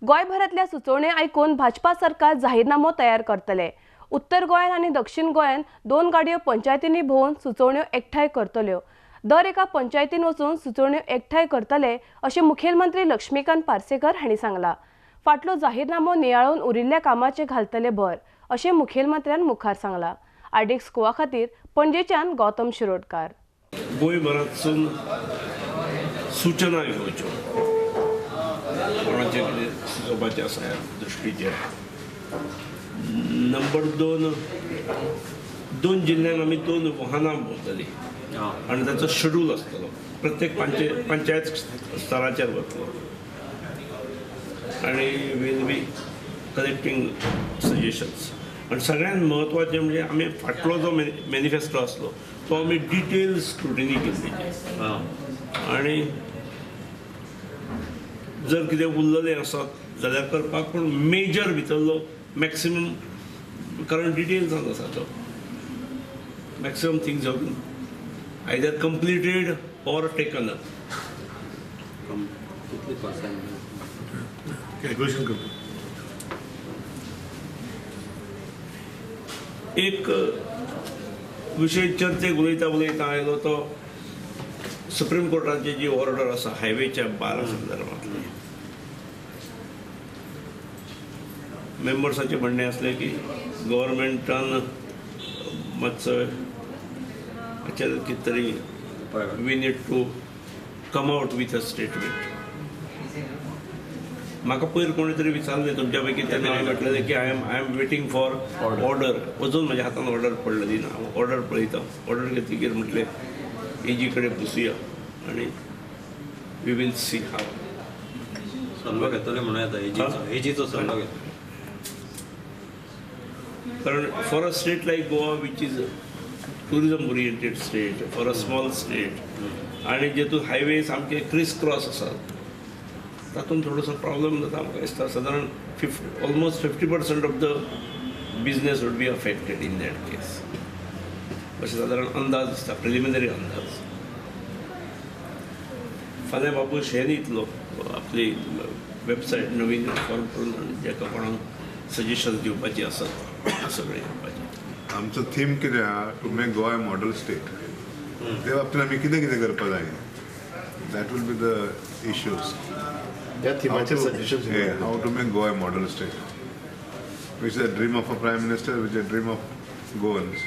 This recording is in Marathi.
गोंयभरांतल्या सुचोवण्यो आयकून भाजपा सरकार जाहीरनामो तयार करतले। उत्तर गोंयान आनी दक्षिण गोंयान 2 गाडयो पंचायतींनी भोंवून सुचोवण्यो एकठांय करतल्यो। दर एका पंचायतीन वचून सुचोवण्यो एकठांय करतले अशें मुखेलमंत्री लक्ष्मीकांत पार्सेकर हांणी सांगलां। फाटलो जाहीरनामो नियाळून उरिल्ल्या कामाचेर घालतले भर अशें मुखेलमंत्र्यान मुखार सांगलां। आर्डिक्स गोवा खातीर पणजेच्यान गौतम शिरोडकार। गोंयभरांतसून सूचना घेवच्यो कोणाचें कितें सुचोवपाचें आसा ह्या दृश्टीचेर। नंबर 2 जिल्ल्यांत आमी 2 वाहनां भोंवतलीं आनी ताचो शेड्यूल आसतलो। प्रत्येक पंचायत स्तराचेर वतलो आनी वील बी कलेक्टींग सजेशन्स। आनी सगळ्यांत म्हत्वाचें म्हणजे आमी फाटलो जो मॅनिफेस्टो आसलो तो आमी डिटेल स्क्रुटिनी केल्ली आनी जर कितें उरलेलें आसत जाल्यार करपाक, पूण मेजर भितरलो मॅक्सिमम, कारण डिटेल्सांत आसा तो maximum things have been either completed or taken up. Calculation करतो। एक विशय चर्चेक उलयता आयलो तो सुप्रीम कोर्टाची जी ऑर्डर आसा हायवेच्या बारा संदर्भांतली। मेंबर्साचें म्हणणें आसलें की गव्हर्मेंटान मातसो हाचेर कितें तरी we need to come out with a statement. म्हाका पयर कोणी तरी विचारलें तुमच्या पैकी, तेन्ना हांवें म्हटलेलें की I am waiting for order. अजून म्हज्या हातान ऑर्डर पडलेली ना। ऑर्डर पळयता, ऑर्डर घेतकीर म्हटलें एजी कडेन बसुया आनी वी वील सी हाव सल्लो घेतले म्हणून येता एजीचो सल्लो घेतलो। कारण for a state like Goa which is tourism oriented state, for a small state आनी जेतून हायवे सामके क्रिस क्रॉस आसात, तातूंत थोडोसो प्रॉब्लेम जाता म्हाका दिसता। सादारण almost 50% of the business would be affected in that case अशें सादारण अंदाज दिसता, प्रिलिमिनरी अंदाज। फाल्यां बाबूश हें दितलो आपली वेबसायट नवीन फॉर्म करून आनी जेका कोणाक सजेशन दिवपाची आसत सगळें करपाचें। आमचो थीम कितें आहा, to make Goa model state. ते बाबतींत आमी कितें कितें करपा जाय, that will be the issues. How to make Goa model state, which is a dream of a prime minister, which is a dream of Goans.